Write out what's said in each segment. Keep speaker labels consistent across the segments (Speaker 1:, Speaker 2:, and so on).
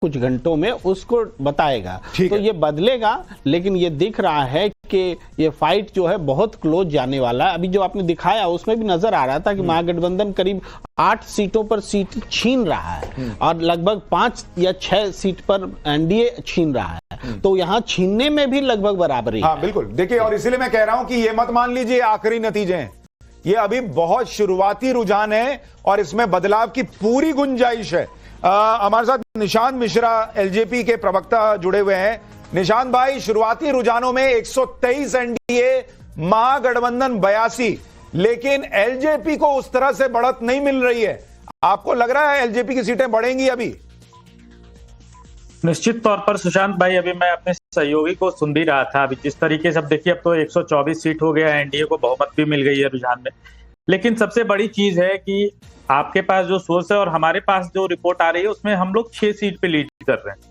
Speaker 1: कुछ घंटों में उसको बताएगा। तो ये बदलेगा, लेकिन ये दिख रहा है कि ये फाइट जो है बहुत क्लोज जाने वाला है। अभी जो आपने दिखाया उसमें भी नजर आ रहा था कि महागठबंधन करीब 8 सीटों पर सीट छीन रहा है और लगभग 5 या 6 सीट पर एनडीए छीन रहा है। तो यहाँ छीनने में भी लगभग बराबरी।
Speaker 2: हाँ बिल्कुल, देखिए, और इसीलिए मैं कह रहा हूं कि ये मत मान लीजिए आखिरी नतीजे हैं, ये अभी बहुत शुरुआती रुझान है और इसमें बदलाव की पूरी गुंजाइश है। हमारे साथ निशांत मिश्रा एलजेपी के प्रवक्ता जुड़े हुए हैं। निशांत भाई, शुरुआती रुझानों में 123 एनडीए, महागठबंधन 82, लेकिन एलजेपी को उस तरह से बढ़त नहीं मिल रही है। आपको लग रहा है एलजेपी की सीटें बढ़ेंगी अभी?
Speaker 3: निश्चित तौर पर सुशांत भाई, अभी मैं अपने सहयोगी को सुन भी रहा था। अभी जिस तरीके से अब देखिए, अब तो 124 सीट हो गया, एनडीए को बहुमत भी मिल गई है रुझान में। लेकिन सबसे बड़ी चीज है कि आपके पास जो सोर्स है और हमारे पास जो रिपोर्ट आ रही है उसमें हम लोग 6 सीट पे लीड कर रहे हैं।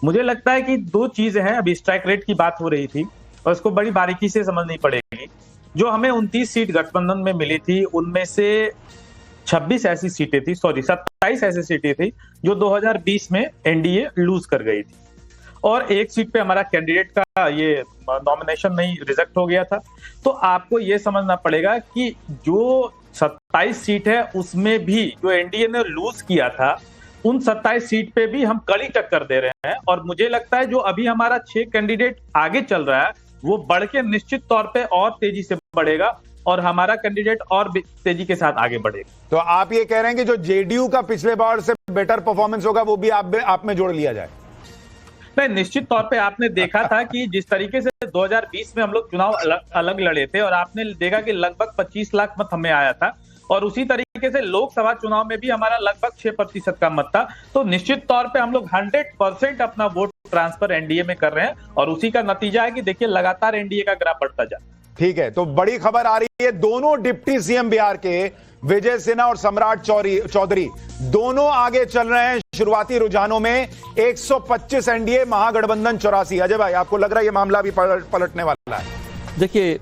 Speaker 3: मुझे लगता है कि 2 चीजें हैं। अभी स्ट्राइक रेट की बात हो रही थी और उसको बड़ी बारीकी से समझनी पड़ेगी। जो हमें 29 सीट गठबंधन में मिली थी, उनमें से 26 ऐसी सीटें थी, 27 ऐसी सीटें थी जो 2020 में एनडीए लूज कर गई थी, और 1 सीट पे हमारा कैंडिडेट का ये नॉमिनेशन नहीं रिजेक्ट हो गया था। तो आपको ये समझना पड़ेगा कि जो 27 सीट है उसमें भी जो एनडीए ने लूज किया था, उन 27 सीट पे भी हम कड़ी टक्कर दे रहे हैं। और मुझे लगता है जो अभी हमारा 6 कैंडिडेट आगे चल रहा है वो बढ़ के निश्चित तौर पे और तेजी से बढ़ेगा और हमारा कैंडिडेट और तेजी के साथ आगे बढ़ेगा।
Speaker 2: तो आप ये कह रहे हैं कि जो जेडीयू का पिछले बार से बेटर परफॉर्मेंस होगा वो भी आप में जोड़ लिया जाए?
Speaker 3: नहीं, निश्चित तौर पे आपने देखा था कि जिस तरीके से 2020 में हम लोग चुनाव अलग लड़े थे और आपने देखा कि लगभग 25 लाख मत हमें आया था, और उसी तरीके से लोकसभा चुनाव में भी हमारा लगभग 6% का मत था। तो निश्चित तौर पे हम लोग 100% अपना वोट ट्रांसफर एनडीए में कर रहे हैं और उसी का नतीजा है कि देखिए लगातार एनडीए का ग्राफ बढ़ता जा।
Speaker 2: ठीक है, तो बड़ी खबर आ रही है, दोनों डिप्टी सीएम बिहार के विजय सिन्हा और सम्राट चौधरी दोनों आगे चल रहे हैं शुरुआती रुझानों में। 125 एनडीए, महागठबंधन 84। अजय भाई, आपको लग रहा है ये मामला भी पलटने वाला है?
Speaker 4: देखिए,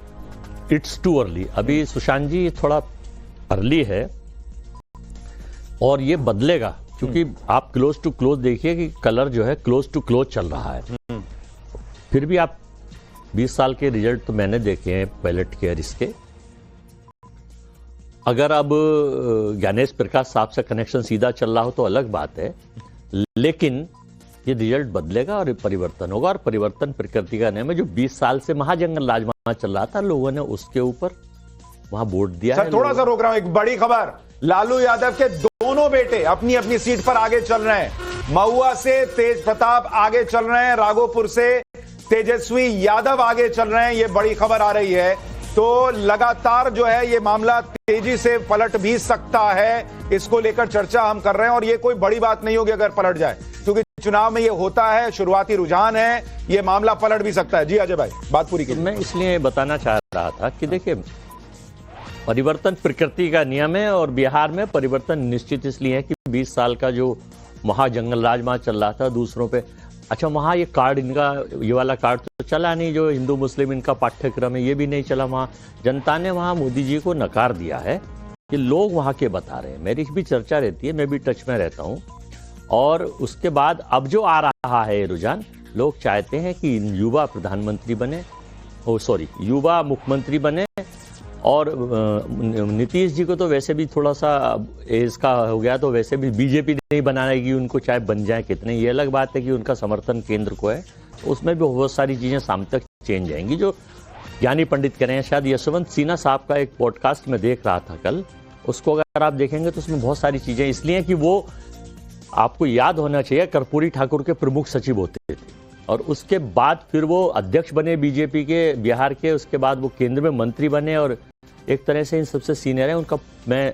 Speaker 4: इट्स टू अर्ली। अभी सुशांत जी थोड़ा अर्ली है और ये बदलेगा, क्योंकि आप क्लोज टू क्लोज देखिए कि कलर जो है क्लोज टू क्लोज चल रहा है। फिर भी आप 20 साल के रिजल्ट तो मैंने देखे हैं पायलट केयर इसके। अगर अब ज्ञानेश प्रकाश साहब से कनेक्शन सीधा चल रहा हो तो अलग बात है, लेकिन ये रिजल्ट बदलेगा और परिवर्तन होगा। और परिवर्तन प्रकृति का नियम है। जो 20 साल से महाजंगल राज चल रहा था, लोगों ने उसके ऊपर वहां वोट दिया है।
Speaker 2: थोड़ा सा रोक रहा हूं, एक बड़ी खबर, लालू यादव के दोनों बेटे अपनी अपनी सीट पर आगे चल रहे हैं। महुआ से तेज प्रताप आगे चल रहे हैं, राघोपुर से तेजस्वी यादव आगे चल रहे हैं। ये बड़ी खबर आ रही है। तो लगातार जो है ये मामला तेजी से पलट भी सकता है, इसको लेकर चर्चा हम कर रहे हैं। और ये कोई बड़ी बात नहीं होगी अगर पलट जाए, क्योंकि चुनाव में ये होता है, शुरुआती रुझान है, ये मामला पलट भी सकता है। जी अजय भाई, बात पूरी कीजिए।
Speaker 4: मैं इसलिए बताना चाह रहा था कि देखिए, परिवर्तन प्रकृति का नियम है और बिहार में परिवर्तन निश्चित इसलिए है कि 20 साल का जो महाजंगल राज वहां चल रहा था दूसरों पे, अच्छा वहां ये कार्ड इनका, ये वाला कार्ड तो चला नहीं, जो हिंदू मुस्लिम इनका पाठ्यक्रम है, ये भी नहीं चला। वहां जनता ने वहां मोदी जी को नकार दिया है। ये लोग वहां के बता रहे हैं, मेरी भी चर्चा रहती है, मैं भी टच में रहता हूं। और उसके बाद अब जो आ रहा है रुझान, लोग चाहते हैं कि युवा प्रधानमंत्री बने, युवा मुख्यमंत्री बने। और नीतीश जी को तो वैसे भी थोड़ा सा एज का हो गया, तो वैसे भी बीजेपी नहीं बनाएगी उनको, चाहे बन जाए कितने। ये अलग बात है कि उनका समर्थन केंद्र को है, उसमें भी बहुत सारी चीजें शाम तक चेंज जाएंगी। जो ज्ञानी पंडित कह रहे हैं, शायद यशवंत सिन्हा साहब का एक पॉडकास्ट में देख रहा था कल, उसको अगर आप देखेंगे तो उसमें बहुत सारी चीजें इसलिए कि वो, आपको याद होना चाहिए, कर्पूरी ठाकुर के प्रमुख सचिव होते थे और उसके बाद फिर वो अध्यक्ष बने बीजेपी के बिहार के, उसके बाद वो केंद्र में मंत्री बने और एक तरह से इन सबसे सीनियर है। उनका मैं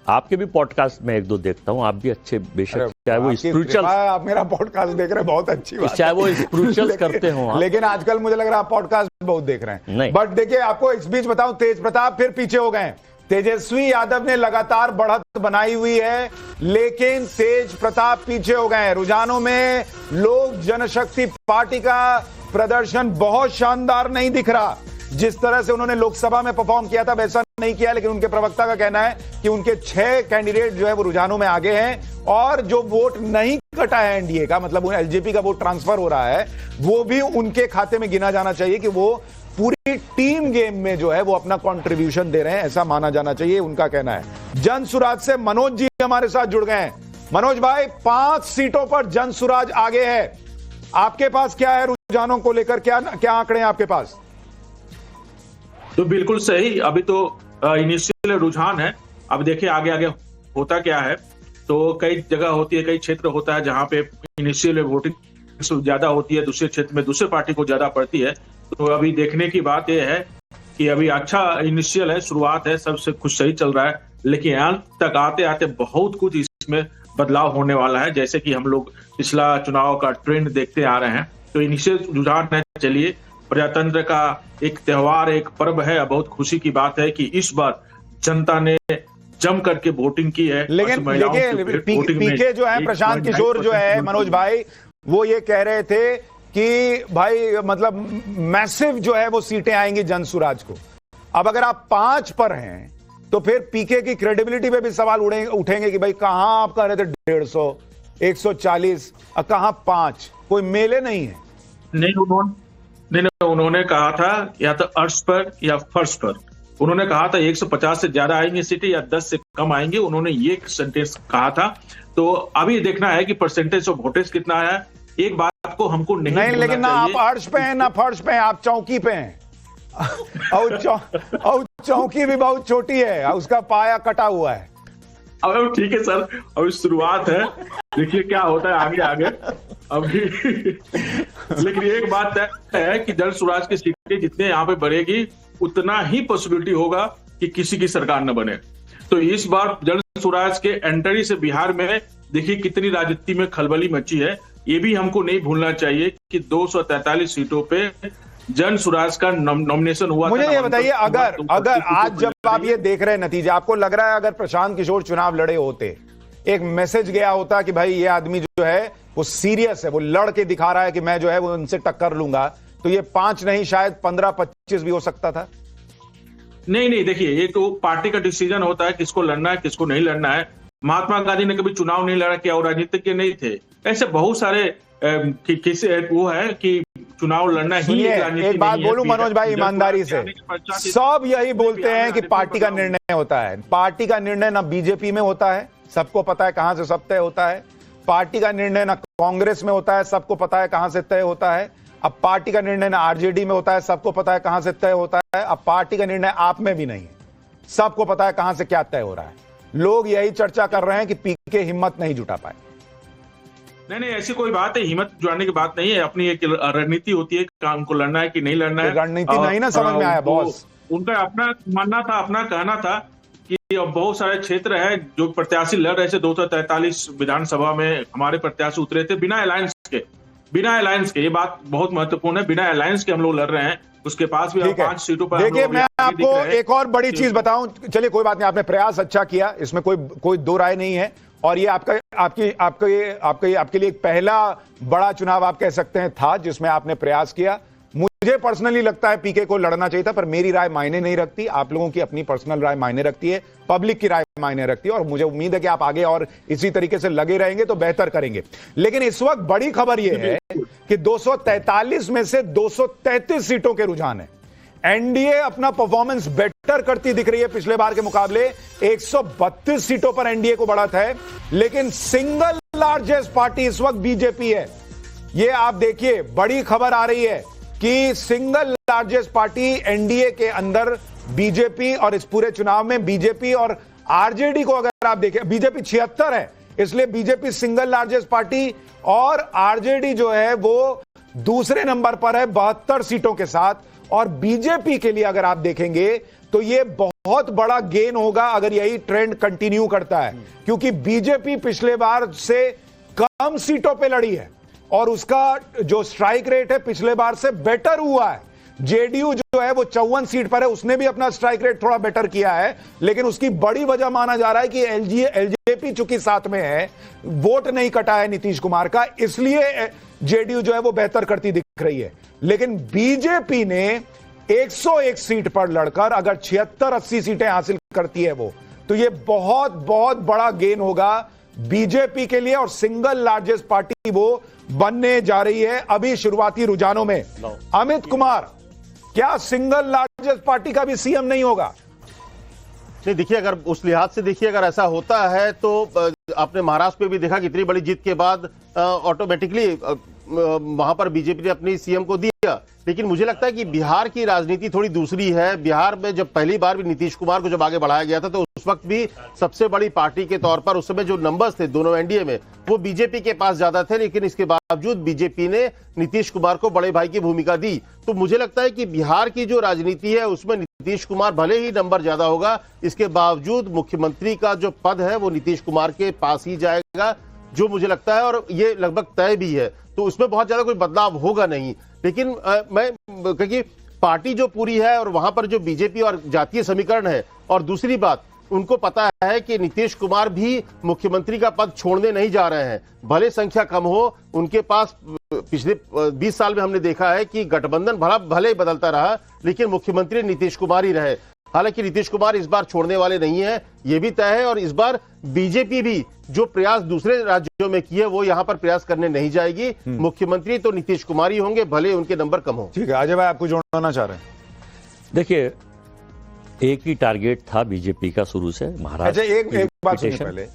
Speaker 4: आपके भी पॉडकास्ट में 1-2 देखता हूं, आप भी अच्छे, बेशक चाहे वो स्पिरिचुअल,
Speaker 2: आप मेरा पॉडकास्ट देख रहे हैं, बहुत अच्छी बात,
Speaker 4: चाहे वो स्पिरिचुअल करते हो,
Speaker 2: लेकिन आजकल मुझे लग रहा है आप पॉडकास्ट बहुत देख रहे हैं।
Speaker 4: नहीं,
Speaker 2: बट देखिए, आपको इस बीच बताऊं, तेज प्रताप फिर पीछे हो गए। तेजस्वी यादव ने लगातार बढ़त बनाई हुई है, लेकिन तेज प्रताप पीछे हो गए हैं रुझानों में। लोक जनशक्ति पार्टी का प्रदर्शन बहुत शानदार नहीं दिख रहा। जिस तरह से उन्होंने लोकसभा में परफॉर्म किया था वैसा नहीं किया, लेकिन उनके प्रवक्ता का कहना है कि उनके 6 कैंडिडेट जो है वो रुझानों में आगे हैं और जो वोट नहीं कटा है एनडीए का, मतलब एलजेपी का वोट ट्रांसफर हो रहा है, वो भी उनके खाते में गिना जाना चाहिए कि वो पूरी टीम गेम में जो है वो अपना कंट्रीब्यूशन दे रहे हैं, ऐसा माना जाना चाहिए, उनका कहना है। जनसुराज से मनोज जी हमारे साथ जुड़ गए हैं। मनोज भाई, 5 सीटों पर जनसुराज आगे है, आपके पास क्या है रुझानों को लेकर, क्या आंकड़े हैं आपके पास?
Speaker 5: तो बिल्कुल सही, अभी तो इनिशियल रुझान है। अब देखिए आगे आगे होता क्या है। तो कई जगह होती है, कई क्षेत्र होता है जहां पे इनिशियल वोटिंग ज्यादा होती है, दूसरे क्षेत्र में दूसरे पार्टी को ज्यादा पड़ती है। तो अभी देखने की बात यह है कि अभी अच्छा इनिशियल है, शुरुआत है, सबसे कुछ सही चल रहा है, लेकिन अंत तक आते आते बहुत कुछ इसमें बदलाव होने वाला है, जैसे कि हम लोग पिछला चुनाव का ट्रेंड देखते आ रहे हैं। तो इनिशियल रुझान है, चलिए, प्रजातंत्र का एक त्योहार, एक पर्व है। बहुत खुशी की बात है कि इस बार जनता ने जम करके वोटिंग की है।
Speaker 2: लेकिन पीके जो है, प्रशांत किशोर जो है, मनोज भाई, वो ये कह रहे थे कि भाई मतलब मैसिव जो है वो सीटें आएंगी जनसुराज को। अब अगर आप 5 पर हैं तो फिर पीके की क्रेडिबिलिटी पे भी सवाल उठेंगे कि भाई कहां आप कह रहे थे 150, 140, कहां 5? कोई मेले नहीं है।
Speaker 5: नहीं, उन्होंने कहा था या तो अर्श पर या फर्श पर। उन्होंने कहा था 150 से ज्यादा आएंगे सीटें या 10 से कम आएंगे, उन्होंने ये सेंटेंस कहा था। तो अभी देखना है कि परसेंटेज ऑफ वोटेज कितना है। एक बात को हमको नहीं,
Speaker 2: लेकिन ना आप अर्श पे हैं ना फर्श पे हैं, आप चौकी पे हैं। और चौकी भी बहुत छोटी है, उसका पाया कटा हुआ है।
Speaker 5: अब ठीक है सर, अभी शुरुआत है, देखिए क्या होता है आगे आगे अभी। लेकिन एक बात है कि जनसुराज की सीटें जितने यहाँ पे बढ़ेगी उतना ही पॉसिबिलिटी होगा कि किसी की सरकार न बने। तो इस बार जनसुराज के एंट्री से बिहार में देखिए कितनी राजनीति में खलबली मची है। ये भी हमको नहीं भूलना चाहिए कि 243 सीटों पे जनसुराज का नॉमिनेशन हुआ।
Speaker 2: मुझे ये बताइए, अगर आज जब आप ये देख रहे हैं नतीजा, आपको लग रहा है अगर प्रशांत किशोर चुनाव लड़े होते, एक मैसेज गया होता कि भाई ये आदमी जो है वो सीरियस है, वो लड़ के दिखा रहा है कि मैं जो है वो उनसे टक्कर लूंगा, तो ये 5 नहीं शायद 15-25 भी हो सकता था?
Speaker 5: नहीं, देखिए ये तो पार्टी का डिसीजन होता है किसको लड़ना है किसको नहीं लड़ना है। महात्मा गांधी ने कभी चुनाव नहीं लड़ा, क्या वो राजनीतिज्ञ नहीं थे? ऐसे बहुत सारे वो है कि चुनाव लड़ना ही
Speaker 2: एक बात बोलूं मनोज भाई ईमानदारी से, सब यही बोलते हैं कि पार्टी का निर्णय होता है। पार्टी का निर्णय ना बीजेपी में होता है, सबको पता है कहां से सब तय होता है। पार्टी का निर्णय ना कांग्रेस में होता है, सबको पता है कहां से तय होता है। अब पार्टी का निर्णय ना आरजेडी में होता है, सबको पता है कहां से तय होता है। अब पार्टी का निर्णय आप में भी नहीं है, सबको पता है कहां से क्या तय हो रहा है। लोग यही चर्चा कर रहे हैं कि पीके हिम्मत नहीं जुटा पाए।
Speaker 5: नहीं, ऐसी कोई बात है, हिम्मत जुटाने की बात नहीं है। अपनी एक रणनीति होती है, काम को लड़ना है कि नहीं लड़ना है।
Speaker 2: रणनीति नहीं ना समझ में आया बॉस।
Speaker 5: उनका अपना मानना था, अपना कहना था कि अब बहुत सारे क्षेत्र है जो प्रत्याशी लड़ रहे थे। 243 विधानसभा में हमारे प्रत्याशी उतरे थे बिना अलायंस के। ये बात बहुत महत्वपूर्ण है, बिना अलायंस के हम लोग लड़ रहे हैं। उसके पास भी 5 सीटों पर।
Speaker 2: देखिए मैं आपको एक और बड़ी चीज बताऊं, चलिए कोई बात नहीं, आपने प्रयास अच्छा किया, इसमें कोई दो राय नहीं है। और ये आपके लिए एक पहला बड़ा चुनाव आप कह सकते हैं था जिसमें आपने प्रयास किया। मुझे पर्सनली लगता है पीके को लड़ना चाहिए था, पर मेरी राय मायने नहीं रखती। आप लोगों की अपनी पर्सनल राय मायने रखती है, पब्लिक की राय मायने रखती है, और मुझे उम्मीद है कि आप आगे और इसी तरीके से लगे रहेंगे तो बेहतर करेंगे। लेकिन इस वक्त बड़ी खबर यह है कि 243 में से 233 सीटों के रुझान है। एनडीए अपना परफॉर्मेंस बेटर करती दिख रही है पिछले बार के मुकाबले। 132 सीटों पर एनडीए को बढ़त है, लेकिन सिंगल लार्जेस्ट पार्टी इस वक्त बीजेपी है। यह आप देखिए, बड़ी खबर आ रही है कि सिंगल लार्जेस्ट पार्टी एनडीए के अंदर बीजेपी, और इस पूरे चुनाव में बीजेपी और आरजेडी को अगर आप देखें, बीजेपी 76 है, इसलिए बीजेपी सिंगल लार्जेस्ट पार्टी, और आरजेडी जो है वो दूसरे नंबर पर है 72 सीटों के साथ। और बीजेपी के लिए अगर आप देखेंगे तो यह बहुत बड़ा गेन होगा अगर यही ट्रेंड कंटिन्यू करता है, क्योंकि बीजेपी पिछले बार से कम सीटों पे लड़ी है और उसका जो स्ट्राइक रेट है पिछले बार से बेटर हुआ है। जेडीयू जो है वो 54 सीट पर है, उसने भी अपना स्ट्राइक रेट थोड़ा बेटर किया है, लेकिन उसकी बड़ी वजह माना जा रहा है कि एलजेपी चूंकि साथ में है, वोट नहीं कटा है नीतीश कुमार का, इसलिए जेडीयू जो है वो बेहतर करती दिख रही है। लेकिन बीजेपी ने 101 सीट पर लड़कर अगर 76-80 सीटें हासिल करती है वो, तो ये बहुत बहुत बड़ा गेन होगा बीजेपी के लिए और सिंगल लार्जेस्ट पार्टी वो बनने जा रही है अभी शुरुआती रुझानों में। अमित कुमार, क्या सिंगल लार्जेस्ट पार्टी का भी सीएम नहीं होगा?
Speaker 6: नहीं, देखिए, अगर उस लिहाज से देखिए, अगर ऐसा होता है तो आपने महाराष्ट्र में भी देखा कि इतनी बड़ी जीत के बाद ऑटोमेटिकली वहां पर बीजेपी ने अपनी सीएम को दिया। लेकिन मुझे लगता है कि बिहार की राजनीति थोड़ी दूसरी है। बिहार में जब पहली बार भी नीतीश कुमार को जब आगे बढ़ाया गया था तो उस वक्त भी सबसे बड़ी पार्टी के तौर पर उस समय जो नंबर्स थे दोनों एनडीए में वो बीजेपी के पास ज्यादा थे, लेकिन इसके बावजूद बीजेपी ने नीतीश कुमार को बड़े भाई की भूमिका दी। तो मुझे लगता है कि बिहार की जो राजनीति है उसमें नीतीश कुमार भले ही नंबर ज्यादा होगा, इसके बावजूद मुख्यमंत्री का जो पद है वो नीतीश कुमार के पास ही जाएगा, जो मुझे लगता है, और ये लगभग तय भी है। तो उसमें बहुत ज्यादा कोई बदलाव होगा नहीं। लेकिन क्योंकि पार्टी जो पूरी है और वहां पर जो बीजेपी और जातीय समीकरण है, और दूसरी बात उनको पता है कि नीतीश कुमार भी मुख्यमंत्री का पद छोड़ने नहीं जा रहे हैं, भले संख्या कम हो। उनके पास पिछले 20 साल में हमने देखा है कि गठबंधन भले ही बदलता रहा, लेकिन मुख्यमंत्री नीतीश कुमार ही रहे। हालांकि नीतीश कुमार इस बार छोड़ने वाले नहीं है, ये भी तय है। और इस बार बीजेपी भी जो प्रयास दूसरे राज्यों में किए वो यहां पर प्रयास करने नहीं जाएगी। मुख्यमंत्री तो नीतीश कुमार ही होंगे, भले उनके नंबर कम हो।
Speaker 2: ठीक है, अजय भाई, आपको जोड़ना चाह रहे हैं?
Speaker 4: देखिए, एक ही टारगेट था बीजेपी का शुरू से, महाराष्ट्र।
Speaker 2: अच्छा, एक बात सुनिए पहले,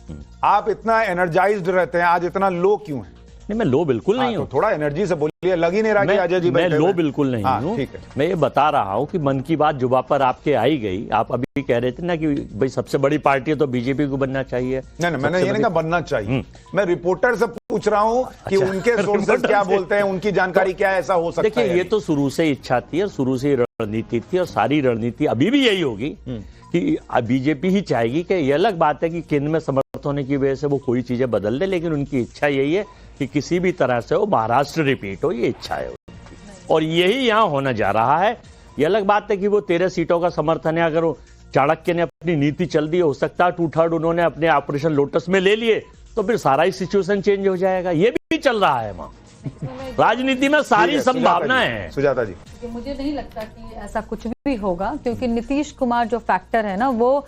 Speaker 2: आप इतना एनर्जाइज्ड रहते हैं, आज इतना लो क्यों है?
Speaker 4: नहीं, मैं लो बिल्कुल नहीं हूँ।
Speaker 2: तो थोड़ा एनर्जी से बोलिए, लग ही नहीं रहा कि अजय जी
Speaker 4: मैं लो बिल्कुल नहीं हूँ। मैं ये बता रहा हूँ कि मन की बात जुबा पर आपके आई गई। आप अभी कह रहे थे ना कि भाई सबसे बड़ी पार्टी है तो बीजेपी को बनना चाहिए।
Speaker 2: नहीं, मैंने ये नहीं कहा बनना चाहिए, मैं रिपोर्टर से पूछ रहा हूँ कि उनके सोर्सेस क्या बोलते हैं, उनकी जानकारी क्या है, ऐसा हो सकता है?
Speaker 4: देखिए, ये तो शुरू से इच्छा थी और शुरू से रणनीति थी, और सारी रणनीति अभी भी यही होगी कि बीजेपी ही चाहेगी। कि ये अलग बात है कि केंद्र में समर्थ होने की वजह से वो कोई चीजें बदल दे, लेकिन उनकी इच्छा यही है कि किसी भी तरह से वो महाराष्ट्र रिपीट हो, ये इच्छा है और यही यहाँ होना जा रहा है। ये अलग बात है कि वो 13 सीटों का समर्थन है। अगर वो चाणक्य ने अपनी नीति चल दी, हो सकता है 2/3 उन्होंने अपने ऑपरेशन लोटस में ले लिए, तो फिर सारा ही सिचुएशन चेंज हो जाएगा। ये भी चल रहा है वहां राजनीति में, सारी संभावनाएं हैं।
Speaker 2: सुजाता जी,
Speaker 7: मुझे नहीं लगता कि ऐसा कुछ भी होगा, क्योंकि नीतीश कुमार जो फैक्टर है ना, वो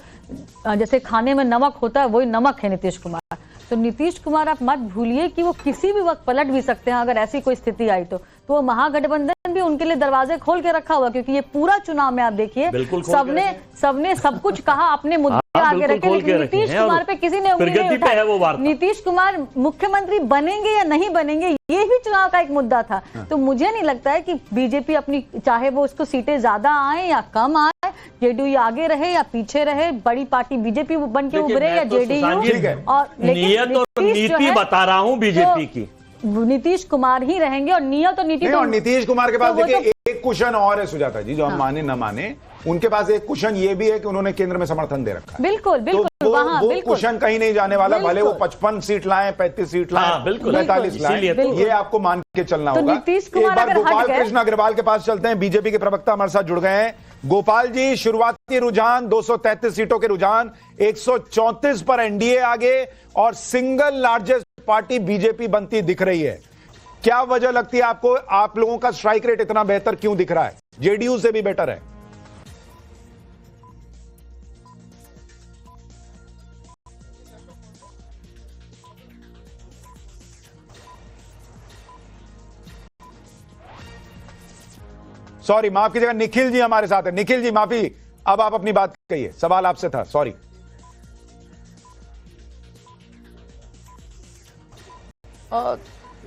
Speaker 7: जैसे खाने में नमक होता है वही नमक है नीतीश कुमार। तो नीतीश कुमार आप मत भूलिए कि वो किसी भी वक्त पलट भी सकते हैं अगर ऐसी कोई स्थिति आई तो वो महागठबंधन भी उनके लिए दरवाजे खोल के रखा हुआ, क्योंकि ये पूरा चुनाव में आप देखिए सबने सब कुछ कहा, अपने मुद्दे आगे रखे, लेकिन नीतीश कुमार पे किसी ने उंगली नहीं उठाई। नीतीश कुमार मुख्यमंत्री बनेंगे या नहीं बनेंगे, ये भी चुनाव का एक मुद्दा था। तो मुझे नहीं लगता है कि बीजेपी अपनी, चाहे वो उसको सीटें ज्यादा आए या कम आए, जेडीयू आगे रहे या पीछे रहे, बड़ी पार्टी बीजेपी बन के उभरे या जेडीयू, और
Speaker 4: नीति बता रहा हूँ बीजेपी की,
Speaker 7: नीतीश कुमार ही रहेंगे। और नियत तो नीति
Speaker 2: और नीतीश कुमार के पास देखिए एक कुशन और है सुजाता जी, जो हम माने न माने, उनके पास एक कुशन ये भी है कि उन्होंने केंद्र में समर्थन दे रखा है।
Speaker 7: बिल्कुल बिल्कुल,
Speaker 2: तो वो कुशन कहीं नहीं जाने वाला, भले वो 55 सीट लाएं, 35 सीट लाएं, 45 लाएं, ये आपको मान के चलना होगा। एक बार गोपाल कृष्ण अग्रवाल के पास चलते हैं, बीजेपी के प्रवक्ता हमारे साथ जुड़ गए हैं। गोपाल जी, शुरुआती रुझान 233 सीटों के रुझान, 134 पर एनडीए आगे और सिंगल लार्जेस्ट पार्टी बीजेपी बनती दिख रही है। क्या वजह लगती है आपको, आप लोगों का स्ट्राइक रेट इतना बेहतर क्यों दिख रहा है, जेडीयू से भी बेटर है? सॉरी, माफ कीजिएगा, निखिल जी हमारे साथ है। निखिल जी माफी, अब आप अपनी बात कहिए, सवाल आपसे था, सॉरी।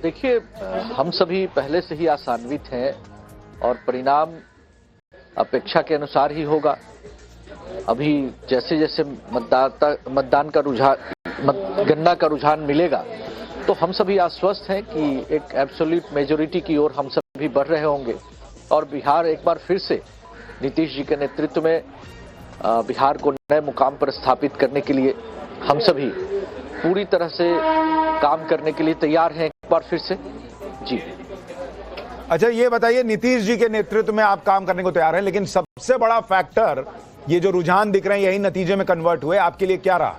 Speaker 8: देखिए, हम सभी पहले से ही आशान्वित हैं और परिणाम अपेक्षा के अनुसार ही होगा। अभी जैसे जैसे मतदान का रुझान, गणना का रुझान मिलेगा, तो हम सभी आश्वस्त हैं कि एक एब्सोल्यूट मेजोरिटी की ओर हम सभी बढ़ रहे होंगे और बिहार एक बार फिर से नीतीश जी के नेतृत्व में बिहार को नए मुकाम पर स्थापित करने के लिए हम सभी पूरी तरह से काम करने के लिए तैयार हैं एक बार फिर से जी।
Speaker 2: अच्छा, ये बताइए, नीतीश जी के नेतृत्व में आप काम करने को तैयार हैं, लेकिन सबसे बड़ा फैक्टर ये जो रुझान दिख रहे हैं यही नतीजे में कन्वर्ट हुए, आपके लिए क्या रहा?